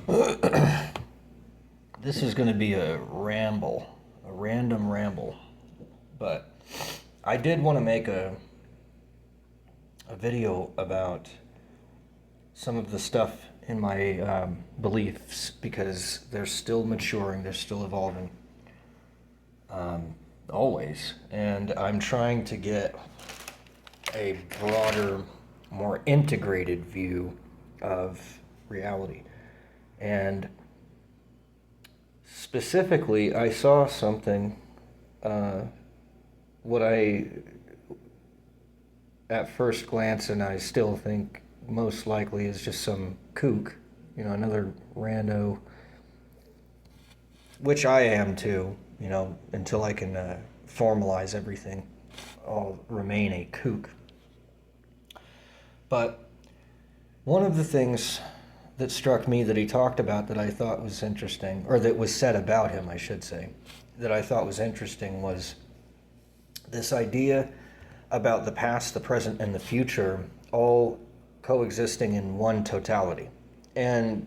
This is going to be a ramble, a random ramble, but I did want to make a video about some of the stuff in my beliefs because they're still maturing, they're still evolving, always. And I'm trying to get a broader, more integrated view of reality. And specifically, I saw something, what I, at first glance, and I still think most likely is just some kook, another rando, which I am too, until I can formalize everything, I'll remain a kook. But one of the things that struck me that he talked about that I thought was interesting, or that was said about him, I should say, that I thought was interesting was this idea about the past, the present, and the future all coexisting in one totality. And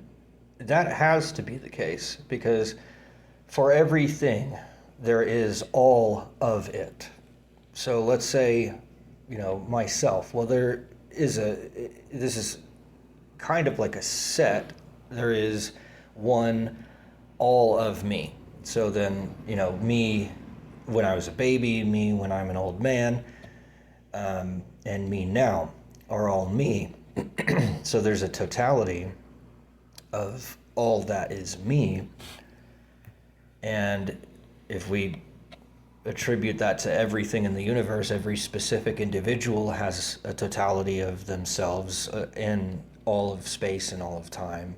that has to be the case because for everything, there is all of it. So let's say, myself. Well, this is kind of like a set. There is one, all of me. So then, me when I was a baby, me when I'm an old man, and me now are all me. So there's a totality of all that is me. And if we attribute that to everything in the universe, every specific individual has a totality of themselves in all of space and all of time.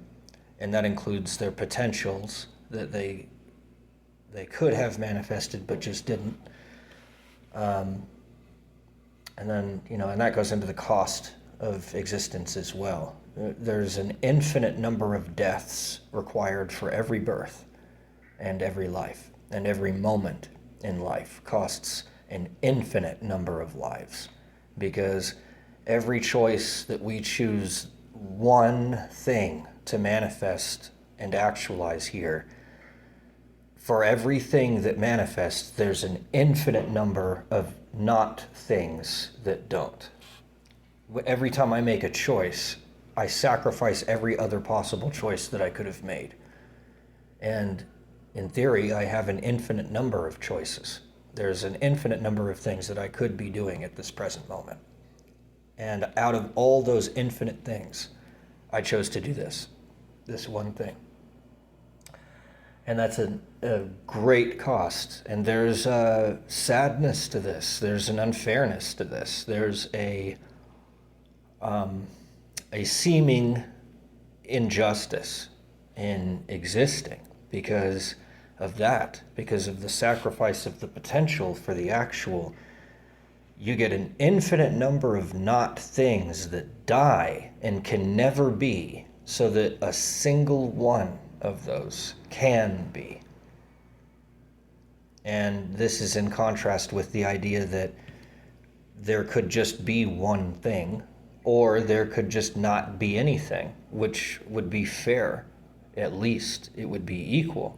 And that includes their potentials that they could have manifested but just didn't. And then, and that goes into the cost of existence as well. There's an infinite number of deaths required for every birth and every life, and every moment in life costs an infinite number of lives, because every choice that we choose one thing to manifest and actualize here, for everything that manifests, there's an infinite number of not things that don't. Every time I make a choice, I sacrifice every other possible choice that I could have made. And in theory, I have an infinite number of choices. There's an infinite number of things that I could be doing at this present moment. And out of all those infinite things, I chose to do this one thing. And that's a great cost. And there's a sadness to this. There's an unfairness to this. There's a seeming injustice in existing because of that, because of the sacrifice of the potential for the actual. You get an infinite number of not things that die and can never be, so that a single one of those can be. And this is in contrast with the idea that there could just be one thing, or there could just not be anything, which would be fair. At least it would be equal.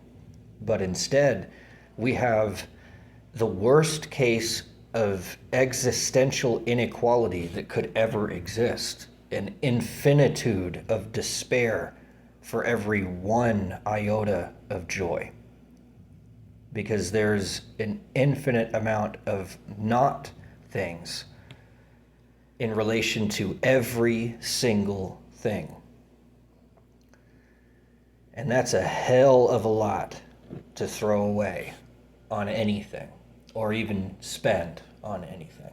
But instead, we have the worst case of existential inequality that could ever exist, an infinitude of despair for every one iota of joy. Because there's an infinite amount of not things in relation to every single thing. And that's a hell of a lot to throw away on anything, or even spend on anything.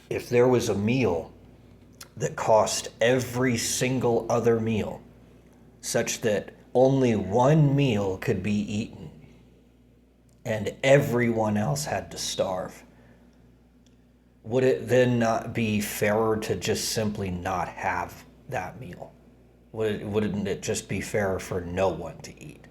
If there was a meal that cost every single other meal, such that only one meal could be eaten and everyone else had to starve, would it then not be fairer to just simply not have that meal? Wouldn't it just be fairer for no one to eat?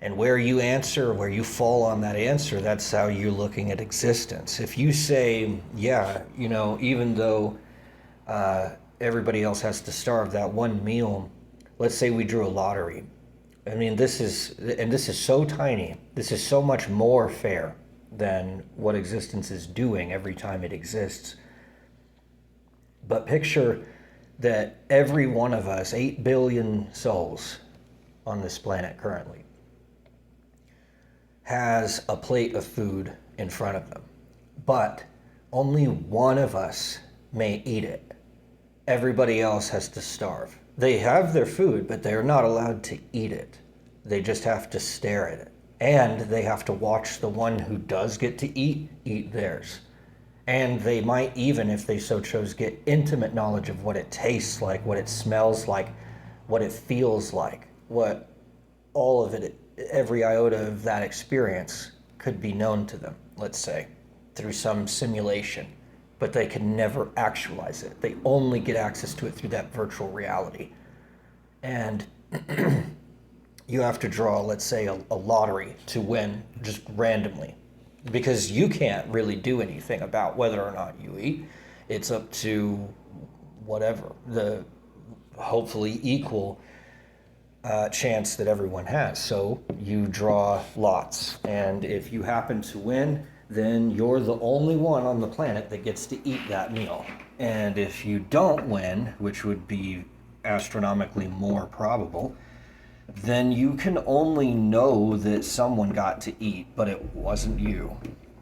And where you fall on that answer, that's how you're looking at existence. If you say, yeah, even though everybody else has to starve, that one meal, let's say we drew a lottery. I mean, this is so tiny. This is so much more fair than what existence is doing every time it exists. But picture that every one of us, 8 billion souls on this planet currently, has a plate of food in front of them. But only one of us may eat it. Everybody else has to starve. They have their food, but they're not allowed to eat it. They just have to stare at it. And they have to watch the one who does get to eat theirs. And they might even, if they so chose, get intimate knowledge of what it tastes like, what it smells like, what it feels like, what all of it, every iota of that experience could be known to them, let's say, through some simulation. But they can never actualize it. They only get access to it through that virtual reality. And you have to draw, let's say, a lottery to win just randomly. Because you can't really do anything about whether or not you eat. It's up to whatever, the hopefully equal chance that everyone has. So you draw lots. And if you happen to win, then you're the only one on the planet that gets to eat that meal. And if you don't win, which would be astronomically more probable, then you can only know that someone got to eat, but it wasn't you.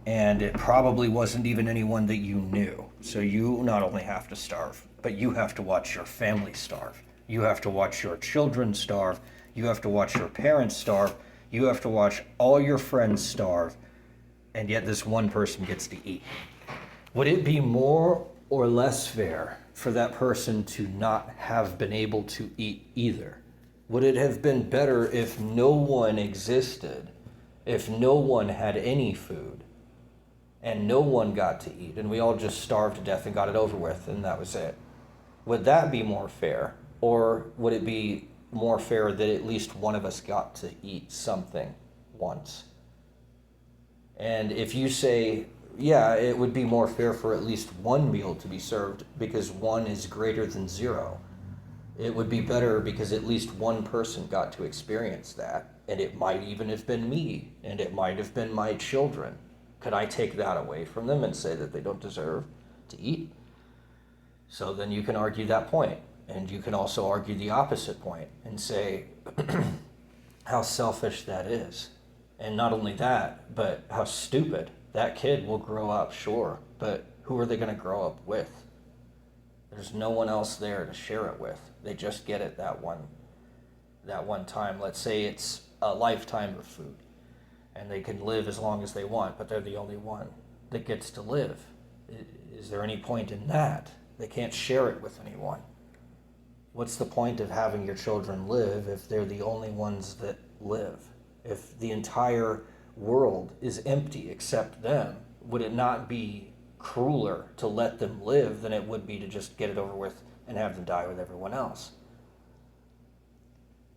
And it probably wasn't even anyone that you knew. So you not only have to starve, but you have to watch your family starve. You have to watch your children starve. You have to watch your parents starve. You have to watch all your friends starve. And yet this one person gets to eat. Would it be more or less fair for that person to not have been able to eat either? Would it have been better if no one existed, if no one had any food, and no one got to eat, and we all just starved to death and got it over with, and that was it? Would that be more fair? Or would it be more fair that at least one of us got to eat something once? And if you say, yeah, it would be more fair for at least one meal to be served because one is greater than zero. It would be better because at least one person got to experience that. And it might even have been me, and it might have been my children. Could I take that away from them and say that they don't deserve to eat? So then you can argue that point. And you can also argue the opposite point and say how selfish that is. And not only that, but how stupid. That kid will grow up, sure, but who are they going to grow up with? There's no one else there to share it with. They just get it that one time. Let's say it's a lifetime of food, and they can live as long as they want, but they're the only one that gets to live. Is there any point in that? They can't share it with anyone. What's the point of having your children live if they're the only ones that live? If the entire world is empty except them, would it not be crueler to let them live than it would be to just get it over with and have them die with everyone else?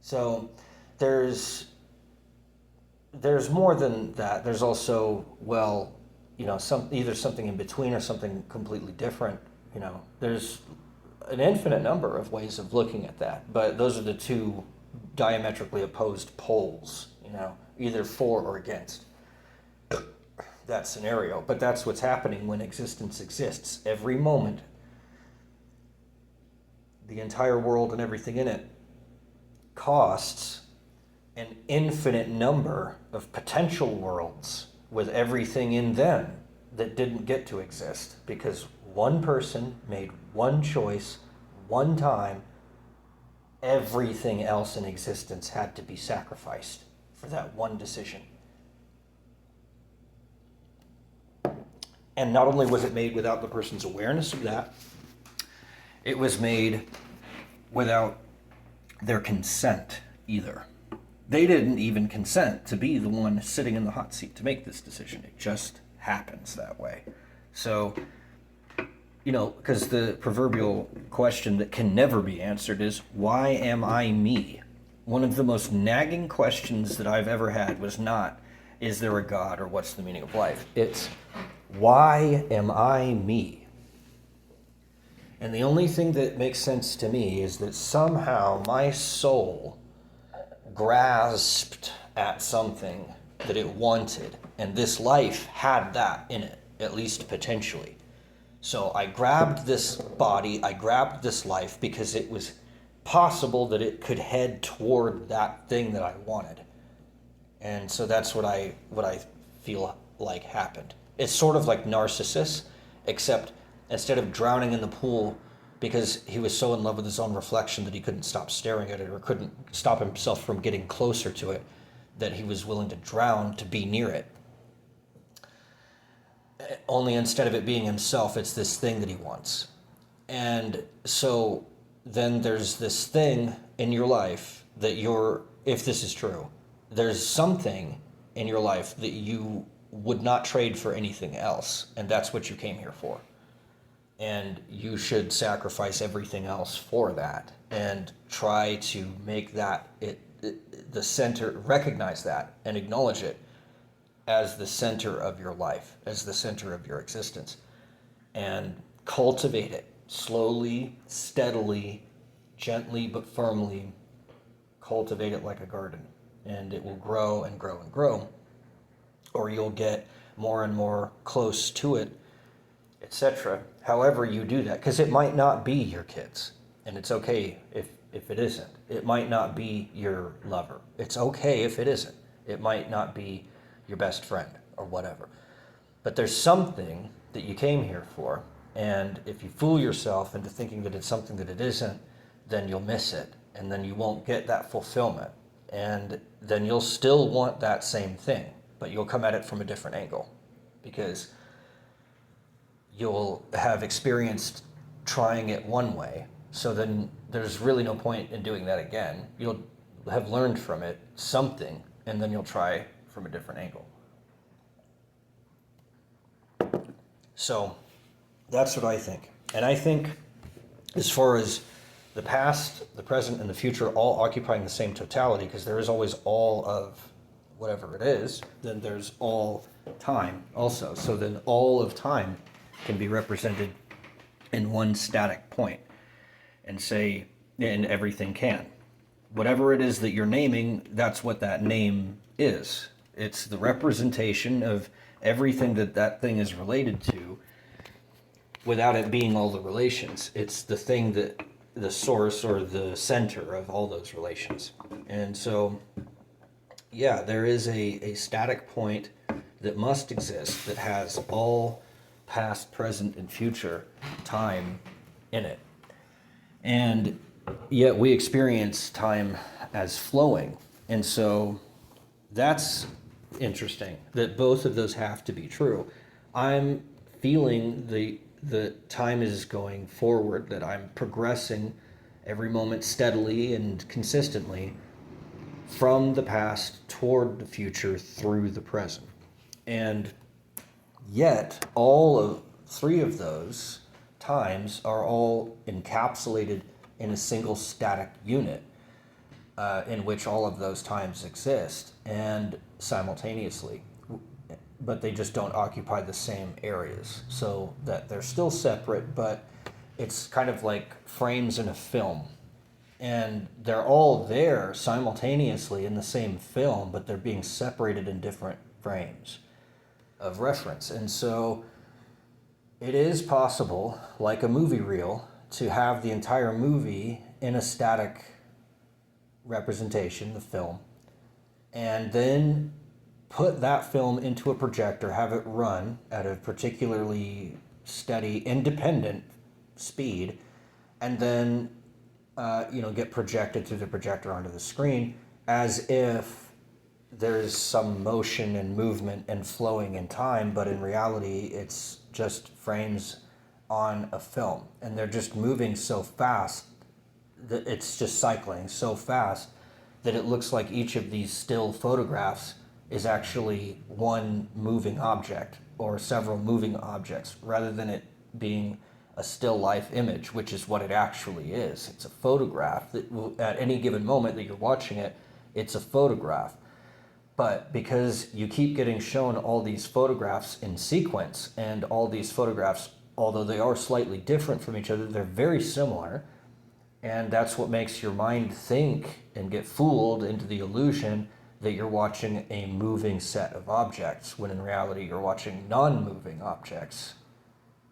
So there's more than that. There's also, well, either something in between or something completely different. There's an infinite number of ways of looking at that, but those are the two diametrically opposed poles, either for or against that scenario. But that's what's happening when existence exists. Every moment, the entire world and everything in it costs an infinite number of potential worlds with everything in them that didn't get to exist because one person made one choice, one time. Everything else in existence had to be sacrificed for that one decision. And not only was it made without the person's awareness of that, it was made without their consent either. They didn't even consent to be the one sitting in the hot seat to make this decision. It just happens that way. So, because the proverbial question that can never be answered is, why am I me? One of the most nagging questions that I've ever had was not, is there a God or what's the meaning of life? It's, why am I me? And the only thing that makes sense to me is that somehow my soul grasped at something that it wanted, and this life had that in it, at least potentially. So I grabbed this body, I grabbed this life because it was possible that it could head toward that thing that I wanted. And so that's what I feel like happened. It's sort of like Narcissus, except instead of drowning in the pool because he was so in love with his own reflection that he couldn't stop staring at it or couldn't stop himself from getting closer to it, that he was willing to drown to be near it. Only instead of it being himself, it's this thing that he wants. And so then there's this thing in your life that if this is true, there's something in your life that you would not trade for anything else, and that's what you came here for. And you should sacrifice everything else for that and try to make that the center, recognize that and acknowledge it as the center of your life, as the center of your existence, and cultivate it slowly, steadily, gently but firmly. Cultivate it like a garden, and it will grow and grow and grow, or you'll get more and more close to it, etc. However you do that, because it might not be your kids, and it's okay if it isn't. It might not be your lover. It's okay if it isn't. It might not be your best friend or whatever. But there's something that you came here for, and if you fool yourself into thinking that it's something that it isn't, then you'll miss it, and then you won't get that fulfillment, and then you'll still want that same thing, but you'll come at it from a different angle, because you'll have experienced trying it one way, so then there's really no point in doing that again. You'll have learned from it something, and then you'll try from a different angle. So that's what I think. And I think as far as the past, the present, and the future all occupying the same totality, because there is always all of whatever it is, then there's all time also. So then all of time can be represented in one static point, and everything can. Whatever it is that you're naming, that's what that name is. It's the representation of everything that thing is related to, without it being all the relations. It's the thing that the source or the center of all those relations. And so, yeah, there is a static point that must exist that has all past, present, and future time in it. And yet we experience time as flowing. And so that's interesting that both of those have to be true. I'm feeling the time is going forward, that I'm progressing every moment steadily and consistently from the past toward the future through the present. And yet all of three of those times are all encapsulated in a single static unit, in which all of those times exist and simultaneously, but they just don't occupy the same areas, so that they're still separate, but it's kind of like frames in a film, and they're all there simultaneously in the same film, but they're being separated in different frames of reference. And so it is possible, like a movie reel, to have the entire movie in a static representation, the film, and then put that film into a projector, have it run at a particularly steady, independent speed, and then get projected through the projector onto the screen as if there's some motion and movement and flowing in time, but in reality it's just frames on a film, and they're just moving so fast that it's just cycling so fast that it looks like each of these still photographs is actually one moving object or several moving objects, rather than it being a still life image, which is what it actually is. It's a photograph that at any given moment that you're watching it, it's a photograph. But because you keep getting shown all these photographs in sequence, and all these photographs although they are slightly different from each other, they're very similar. And that's what makes your mind think and get fooled into the illusion that you're watching a moving set of objects, when in reality you're watching non-moving objects.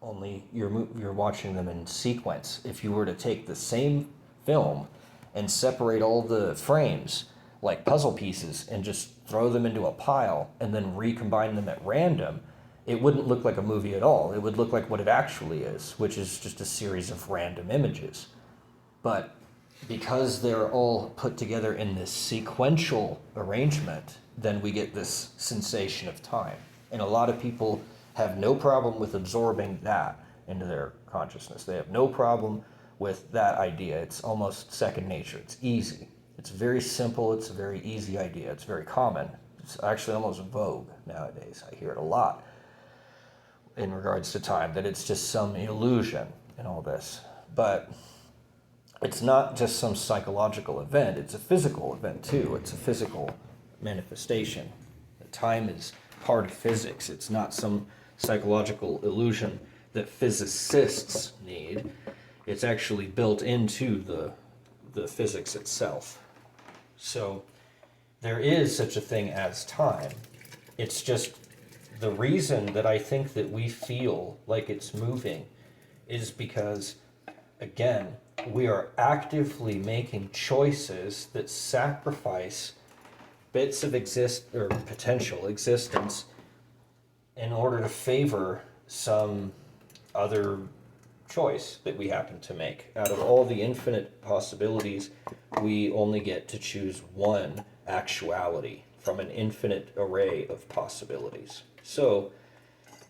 Only you're watching them in sequence. If you were to take the same film and separate all the frames like puzzle pieces and just throw them into a pile and then recombine them at random, it wouldn't look like a movie at all. It would look like what it actually is, which is just a series of random images. But because they're all put together in this sequential arrangement, then we get this sensation of time. And a lot of people have no problem with absorbing that into their consciousness. They have no problem with that idea. It's almost second nature. It's easy. It's very simple. It's a very easy idea. It's very common. It's actually almost vogue nowadays. I hear it a lot in regards to time, that it's just some illusion and all this. But it's not just some psychological event. It's a physical event too. It's a physical manifestation. Time is part of physics. It's not some psychological illusion that physicists need. It's actually built into the physics itself. So there is such a thing as time. It's just the reason that I think that we feel like it's moving is because, again, we are actively making choices that sacrifice bits of potential existence in order to favor some other choice that we happen to make. Out of all the infinite possibilities, we only get to choose one actuality from an infinite array of possibilities. So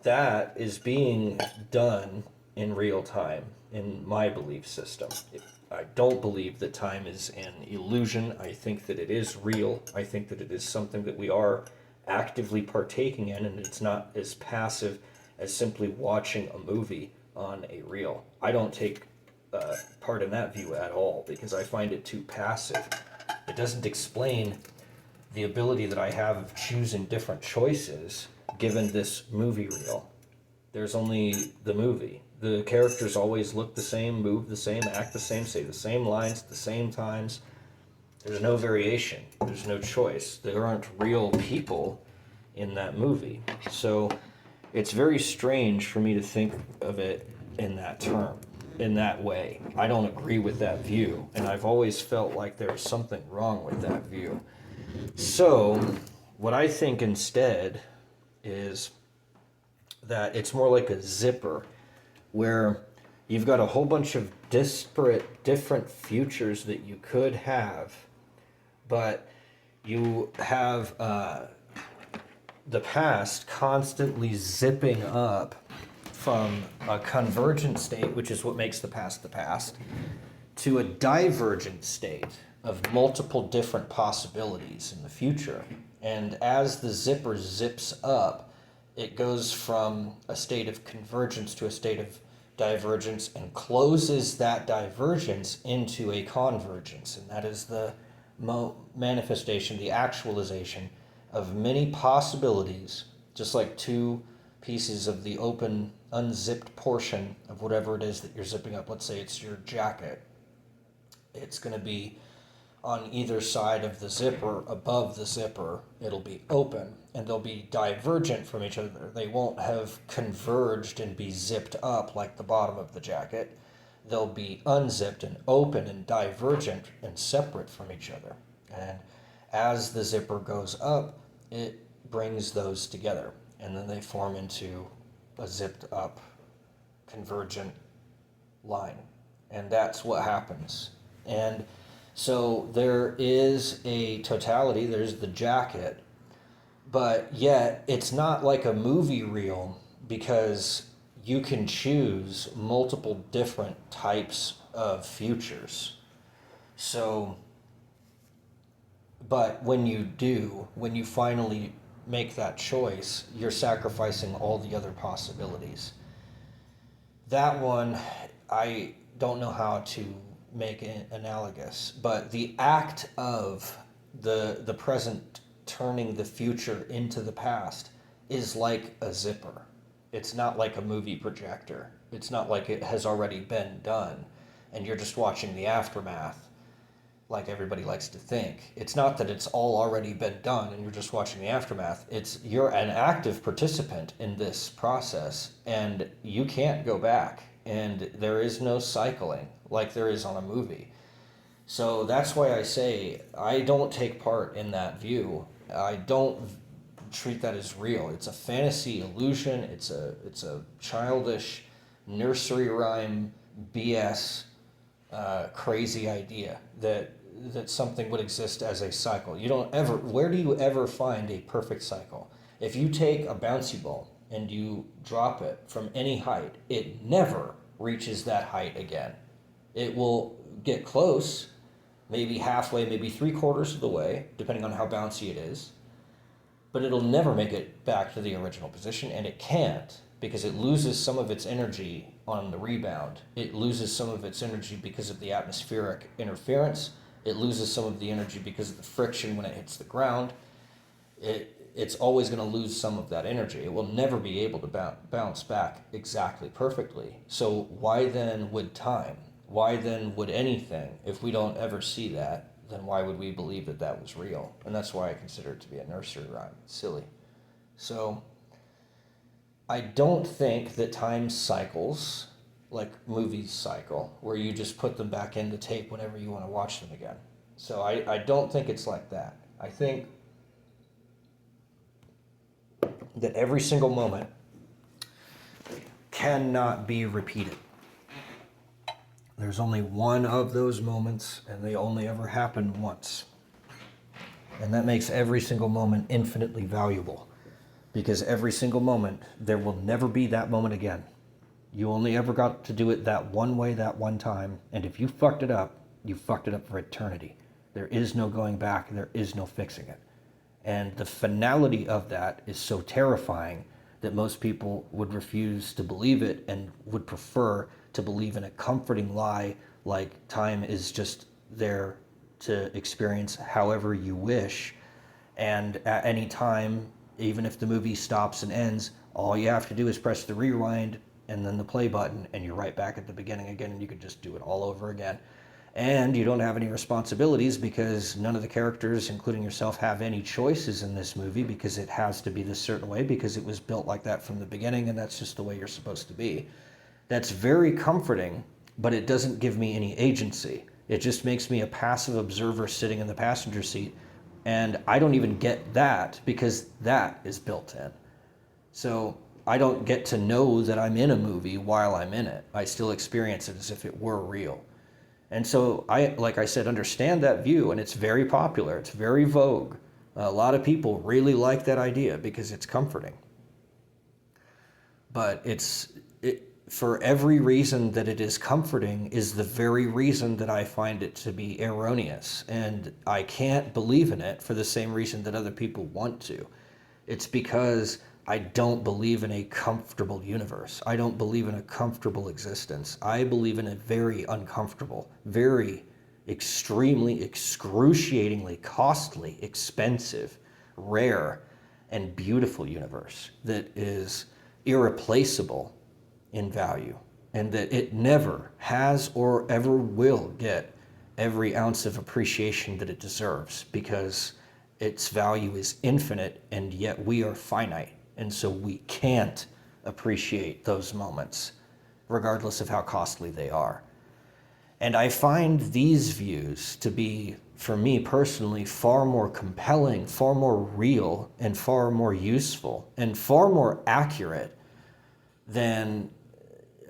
that is being done in real time in my belief system. I don't believe that time is an illusion. I think that it is real. I think that it is something that we are actively partaking in, and it's not as passive as simply watching a movie on a reel. I don't take part in that view at all, because I find it too passive. It doesn't explain the ability that I have of choosing different choices given this movie reel. There's only the movie. The characters always look the same, move the same, act the same, say the same lines at the same times. There's no variation. There's no choice. There aren't real people in that movie. So it's very strange for me to think of it in that term, in that way. I don't agree with that view, and I've always felt like there's something wrong with that view. So what I think instead is that it's more like a zipper, where you've got a whole bunch of disparate, different futures that you could have, but you have the past constantly zipping up from a convergent state, which is what makes the past, to a divergent state of multiple different possibilities in the future. And as the zipper zips up, it goes from a state of convergence to a state of divergence and closes that divergence into a convergence. And that is the manifestation, the actualization of many possibilities, just like two pieces of the open, unzipped portion of whatever it is that you're zipping up. Let's say it's your jacket. It's going to be on either side of the zipper, above the zipper, it'll be open, and they'll be divergent from each other. They won't have converged and be zipped up like the bottom of the jacket. They'll be unzipped and open and divergent and separate from each other. And as the zipper goes up, it brings those together, and then they form into a zipped up convergent line. And that's what happens. And so there is a totality, there's the jacket, but yet it's not like a movie reel, because you can choose multiple different types of futures. So, but when you finally make that choice, you're sacrificing all the other possibilities. That one, I don't know how to make it analogous, but the act of the present turning the future into the past is like a zipper. It's not like a movie projector. It's not like it has already been done and you're just watching the aftermath like everybody likes to think. It's not that it's all already been done and you're just watching the aftermath. It's you're an active participant in this process and you can't go back, and there is no cycling like there is on a movie. So that's why I say I don't take part in that view. I don't treat that as real. It's a fantasy illusion. It's a childish nursery rhyme BS crazy idea that something would exist as a cycle. You don't ever. Where do you ever find a perfect cycle? If you take a bouncy ball and you drop it from any height, it never reaches that height again. It will get close, maybe halfway, maybe three quarters of the way, depending on how bouncy it is, but it'll never make it back to the original position, and it can't because it loses some of its energy on the rebound. It loses some of its energy because of the atmospheric interference. It loses some of the energy because of the friction when it hits the ground. It's always going to lose some of that energy. It will never be able to bounce back exactly perfectly. So why then would time? Why then would anything? If we don't ever see that, then why would we believe that that was real? And that's why I consider it to be a nursery rhyme. It's silly. So I don't think that time cycles like movies cycle, where you just put them back into tape whenever you want to watch them again. So I don't think it's like that. I think that every single moment cannot be repeated. There's only one of those moments, and they only ever happen once. And that makes every single moment infinitely valuable, because every single moment, there will never be that moment again. You only ever got to do it that one way, that one time, and if you fucked it up, you fucked it up for eternity. There is no going back, there is no fixing it. And the finality of that is so terrifying that most people would refuse to believe it and would prefer to believe in a comforting lie like time is just there to experience however you wish. And at any time, even if the movie stops and ends, all you have to do is press the rewind and then the play button, and you're right back at the beginning again, and you can just do it all over again. And you don't have any responsibilities because none of the characters, including yourself, have any choices in this movie because it has to be this certain way because it was built like that from the beginning, and that's just the way you're supposed to be. That's very comforting, but it doesn't give me any agency. It just makes me a passive observer sitting in the passenger seat, and I don't even get that because that is built in. So I don't get to know that I'm in a movie while I'm in it. I still experience it as if it were real. And so I, like I said, understand that view, and it's very popular. It's very vogue. A lot of people really like that idea because it's comforting. But for every reason that it is comforting is the very reason that I find it to be erroneous. And I can't believe in it for the same reason that other people want to. It's because I don't believe in a comfortable universe. I don't believe in a comfortable existence. I believe in a very uncomfortable, very extremely, excruciatingly costly, expensive, rare, and beautiful universe that is irreplaceable in value, and that it never has or ever will get every ounce of appreciation that it deserves because its value is infinite, and yet we are finite. And so we can't appreciate those moments, regardless of how costly they are. And I find these views to be, for me personally, far more compelling, far more real, and far more useful, and far more accurate than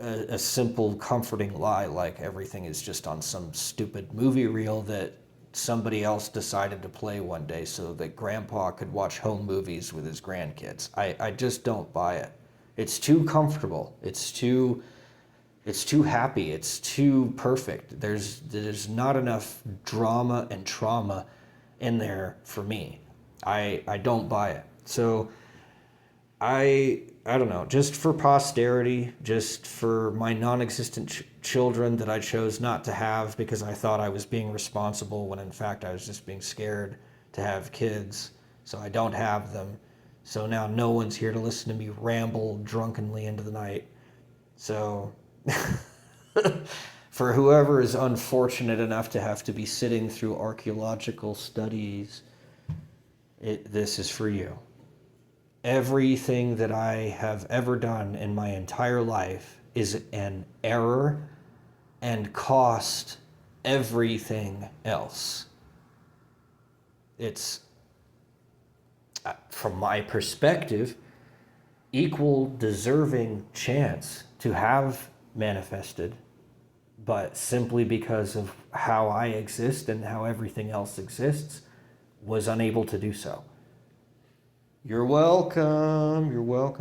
a simple comforting lie like everything is just on some stupid movie reel that somebody else decided to play one day so that grandpa could watch home movies with his grandkids. I just don't buy it. It's too comfortable. It's too happy. It's too perfect. There's not enough drama and trauma in there for me. I don't buy it. So I don't know, just for posterity, just for my non-existent children that I chose not to have because I thought I was being responsible when in fact I was just being scared to have kids, so I don't have them. So now no one's here to listen to me ramble drunkenly into the night. So, for whoever is unfortunate enough to have to be sitting through archaeological studies, this is for you. Everything that I have ever done in my entire life is an error and cost everything else. It's, from my perspective, equal deserving chance to have manifested, but simply because of how I exist and how everything else exists, was unable to do so. You're welcome. You're welcome.